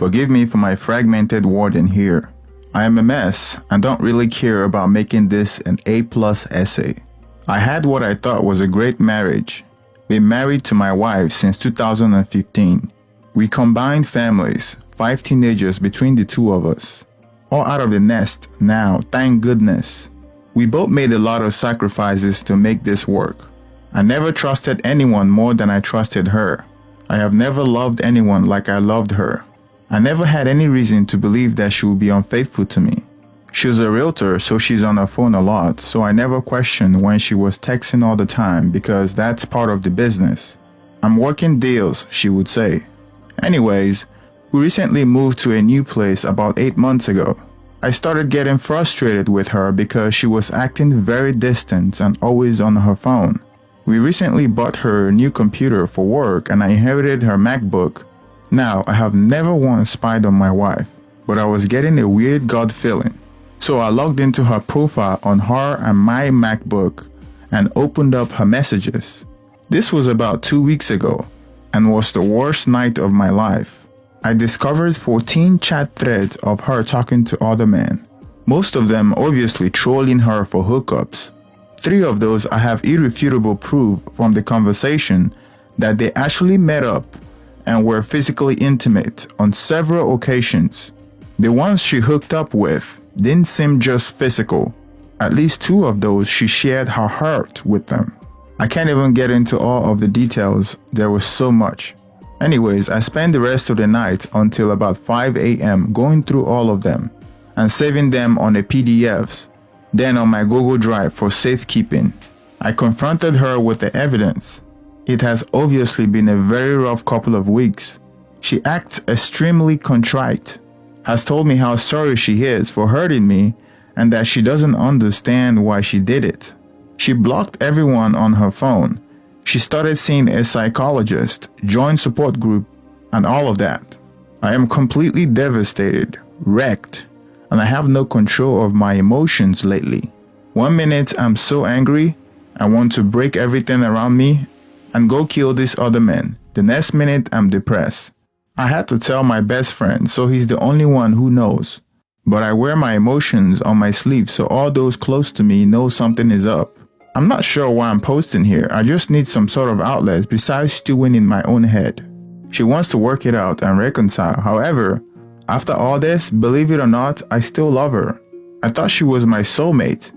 Forgive me for my fragmented wording here. I am a mess and don't really care about making this an A-plus essay. I had what I thought was a great marriage. Been married to my wife since 2015. We combined families, 5 teenagers between the two of us. All out of the nest now, thank goodness. We both made a lot of sacrifices to make this work. I never trusted anyone more than I trusted her. I have never loved anyone like I loved her. I never had any reason to believe that she would be unfaithful to me. She was a realtor, so she's on her phone a lot, so I never questioned when she was texting all the time because that's part of the business. I'm working deals, she would say. Anyways, we recently moved to a new place about 8 months ago. I started getting frustrated with her because she was acting very distant and always on her phone. We recently bought her a new computer for work and I inherited her MacBook. Now, I have never once spied on my wife, but I was getting a weird gut feeling. So I logged into her profile on her and my MacBook and opened up her messages. This was about 2 weeks ago and was the worst night of my life. I discovered 14 chat threads of her talking to other men, most of them obviously trolling her for hookups. 3 of those I have irrefutable proof from the conversation that they actually met up and were physically intimate on several occasions. The ones she hooked up with didn't seem just physical. At least 2 of those she shared her heart with them. I can't even get into all of the details, there was so much. Anyways, I spent the rest of the night until about 5 a.m. going through all of them and saving them on a PDFs, then on my Google Drive for safekeeping. I confronted her with the evidence. It has obviously been a very rough couple of weeks. She acts extremely contrite, has told me how sorry she is for hurting me and that she doesn't understand why she did it. She blocked everyone on her phone. She started seeing a psychologist, joined support group, and all of that. I am completely devastated, wrecked, and I have no control of my emotions lately. 1 minute I'm so angry, I want to break everything around me and go kill this other man. The next minute I'm depressed. I had to tell my best friend, so he's the only one who knows. But I wear my emotions on my sleeve so all those close to me know something is up. I'm not sure why I'm posting here, I just need some sort of outlet besides stewing in my own head. She wants to work it out and reconcile, however, after all this, believe it or not, I still love her. I thought she was my soulmate,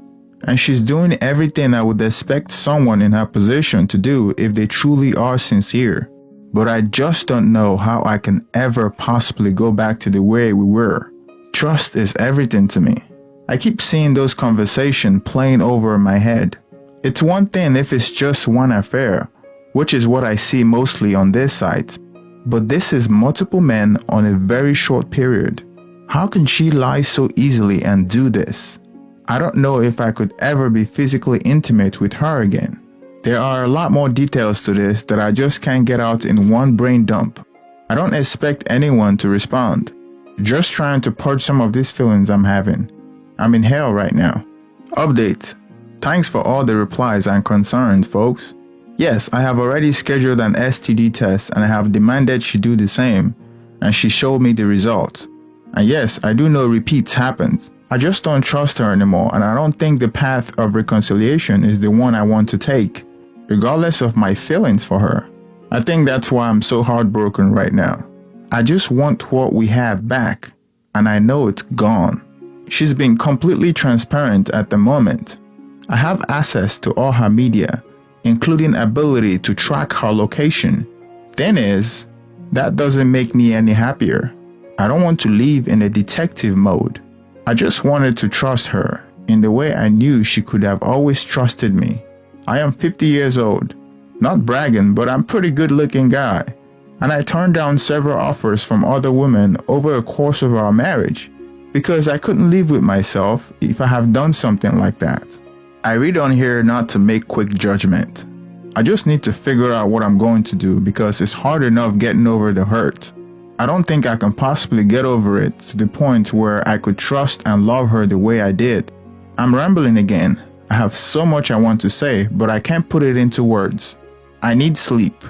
and she's doing everything I would expect someone in her position to do if they truly are sincere. But I just don't know how I can ever possibly go back to the way we were. Trust is everything to me. I keep seeing those conversations playing over in my head. It's one thing if it's just one affair, which is what I see mostly on this site. But this is multiple men on a very short period. How can she lie so easily and do this? I don't know if I could ever be physically intimate with her again. There are a lot more details to this that I just can't get out in one brain dump. I don't expect anyone to respond. Just trying to purge some of these feelings I'm having. I'm in hell right now. Update. Thanks for all the replies and concerns, folks. Yes, I have already scheduled an STD test and I have demanded she do the same, and she showed me the results. And yes, I do know repeats happens. I just don't trust her anymore, and I don't think the path of reconciliation is the one I want to take, regardless of my feelings for her. I think that's why I'm so heartbroken right now. I just want what we had back, and I know it's gone. She's been completely transparent at the moment. I have access to all her media, including ability to track her location. Thing is, that doesn't make me any happier. I don't want to live in a detective mode. I just wanted to trust her in the way I knew she could have always trusted me. I am 50 years old. Not bragging, but I'm a pretty good looking guy. And I turned down several offers from other women over the course of our marriage because I couldn't live with myself if I have done something like that. I read on here not to make quick judgment. I just need to figure out what I'm going to do because it's hard enough getting over the hurt. I don't think I can possibly get over it to the point where I could trust and love her the way I did. I'm rambling again. I have so much I want to say, but I can't put it into words. I need sleep.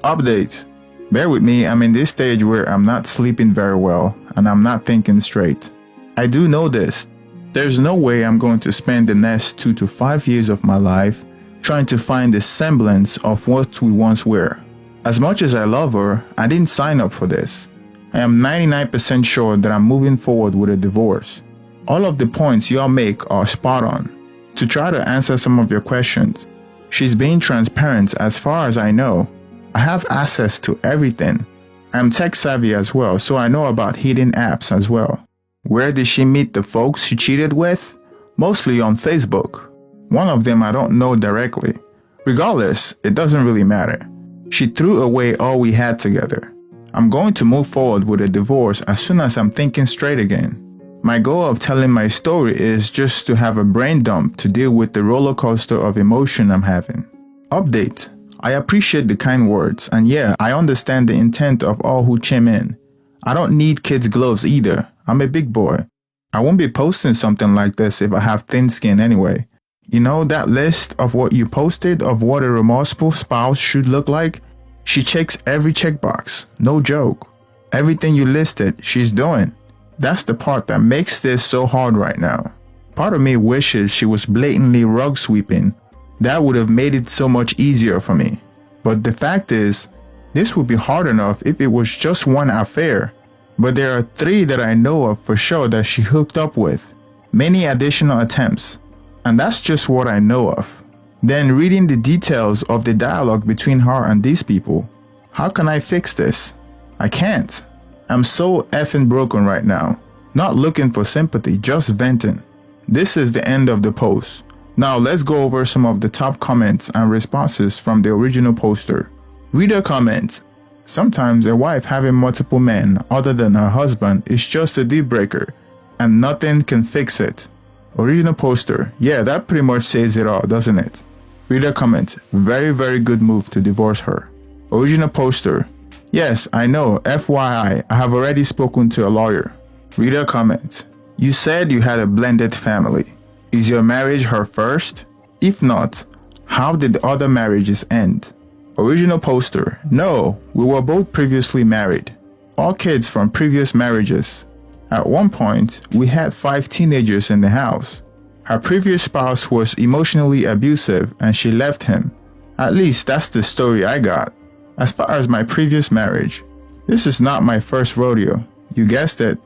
Update. Bear with me, I'm in this stage where I'm not sleeping very well and I'm not thinking straight. I do know this. There's no way I'm going to spend the next 2 to 5 years of my life trying to find the semblance of what we once were. As much as I love her, I didn't sign up for this. I am 99% sure that I'm moving forward with a divorce. All of the points y'all make are spot on. To try to answer some of your questions, she's being transparent as far as I know. I have access to everything. I'm tech savvy as well, so I know about hidden apps as well. Where did she meet the folks she cheated with? Mostly on Facebook. One of them I don't know directly. Regardless, it doesn't really matter. She threw away all we had together. I'm going to move forward with a divorce as soon as I'm thinking straight again. My goal of telling my story is just to have a brain dump to deal with the roller coaster of emotion I'm having. Update. I appreciate the kind words, and yeah, I understand the intent of all who chime in. I don't need kids' gloves either. I'm a big boy. I won't be posting something like this if I have thin skin anyway. You know that list of what you posted of what a remorseful spouse should look like? She checks every checkbox. No joke. Everything you listed, she's doing. That's the part that makes this so hard right now. Part of me wishes she was blatantly rug sweeping. That would have made it so much easier for me. But the fact is, this would be hard enough if it was just one affair. But there are 3 that I know of for sure that she hooked up with. Many additional attempts. And that's just what I know of. Then reading the details of the dialogue between her and these people. How can I fix this? I can't. I'm so effing broken right now. Not looking for sympathy, just venting. This is the end of the post. Now let's go over some of the top comments and responses from the original poster. Reader comments. Sometimes a wife having multiple men other than her husband is just a deal breaker and nothing can fix it. Original poster. Yeah, that pretty much says it all, doesn't it? Reader comment. Very, very good move to divorce her. Original poster. Yes, I know. FYI, I have already spoken to a lawyer. Reader comment. You said you had a blended family. Is your marriage her first? If not, how did the other marriages end? Original poster. No, we were both previously married. All kids from previous marriages. At one point, we had 5 teenagers in the house. Her previous spouse was emotionally abusive and she left him. At least that's the story I got. As far as my previous marriage, this is not my first rodeo. You guessed it.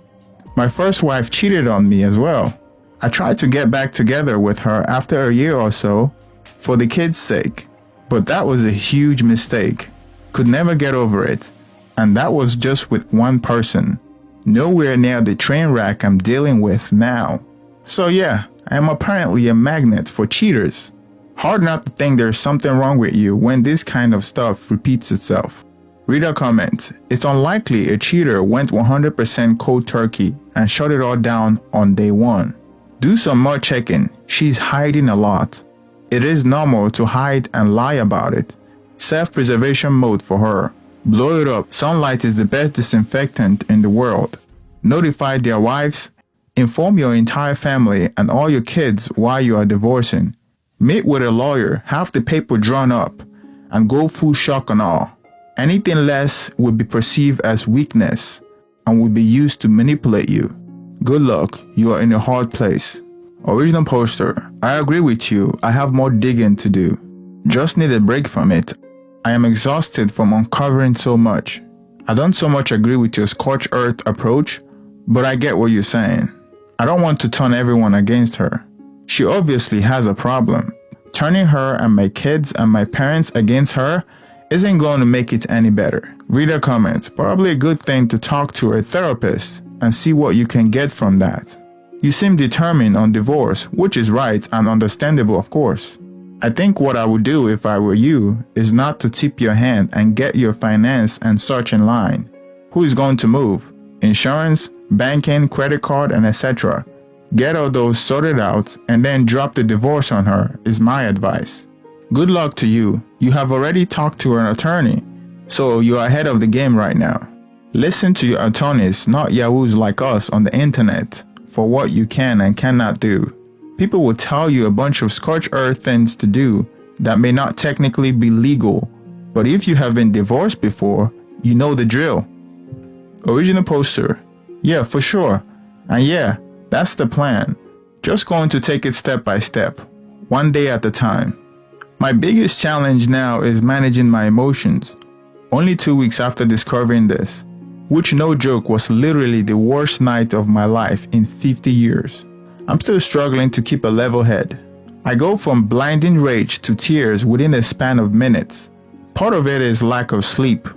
My first wife cheated on me as well. I tried to get back together with her after a year or so for the kids' sake, but that was a huge mistake. Could never get over it. And that was just with one person. Nowhere near the train wreck I'm dealing with now. So yeah, I am apparently a magnet for cheaters. Hard not to think there's something wrong with you when this kind of stuff repeats itself. Reader comment. It's unlikely a cheater went 100% cold turkey and shut it all down on day 1. Do some more checking. She's hiding a lot. It is normal to hide and lie about it. Self-preservation mode for her. Blow it up. Sunlight is the best disinfectant in the world. Notify their wives. Inform your entire family and all your kids why you are divorcing. Meet with a lawyer, have the paper drawn up, and go full shock and awe. Anything less would be perceived as weakness and would be used to manipulate you. Good luck, you are in a hard place. Original poster. I agree with you, I have more digging to do. Just need a break from it. I am exhausted from uncovering so much. I don't so much agree with your scorched earth approach, but I get what you're saying. I don't want to turn everyone against her. She obviously has a problem. Turning her and my kids and my parents against her isn't going to make it any better. Reader comment. Probably a good thing to talk to a therapist and see what you can get from that. You seem determined on divorce, which is right and understandable, of course. I think what I would do if I were you is not to tip your hand and get your finance and such in line. Who is going to move? Insurance, banking, credit card, and etc. Get all those sorted out and then drop the divorce on her is my advice. Good luck to you. You have already talked to an attorney, so you're ahead of the game right now. Listen to your attorneys, not yahoos like us on the internet, for what you can and cannot do. People will tell you a bunch of scorched earth things to do that may not technically be legal, but if you have been divorced before, You know the drill. Original poster. Yeah, for sure. And yeah, that's the plan. Just going to take it step by step, one day at a time. My biggest challenge now is managing my emotions. Only 2 weeks after discovering this, which no joke was literally the worst night of my life in 50 years. I'm still struggling to keep a level head. I go from blinding rage to tears within a span of minutes. Part of it is lack of sleep.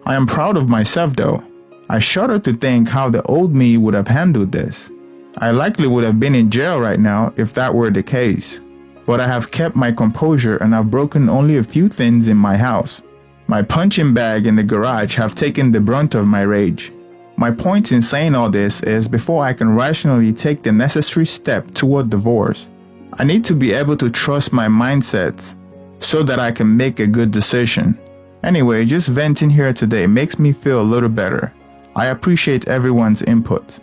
I am proud of myself though. I shudder to think how the old me would have handled this. I likely would have been in jail right now if that were the case. But I have kept my composure and I've broken only a few things in my house. My punching bag in the garage have taken the brunt of my rage. My point in saying all this is before I can rationally take the necessary step toward divorce, I need to be able to trust my mindsets so that I can make a good decision. Anyway, just venting here today makes me feel a little better. I appreciate everyone's input.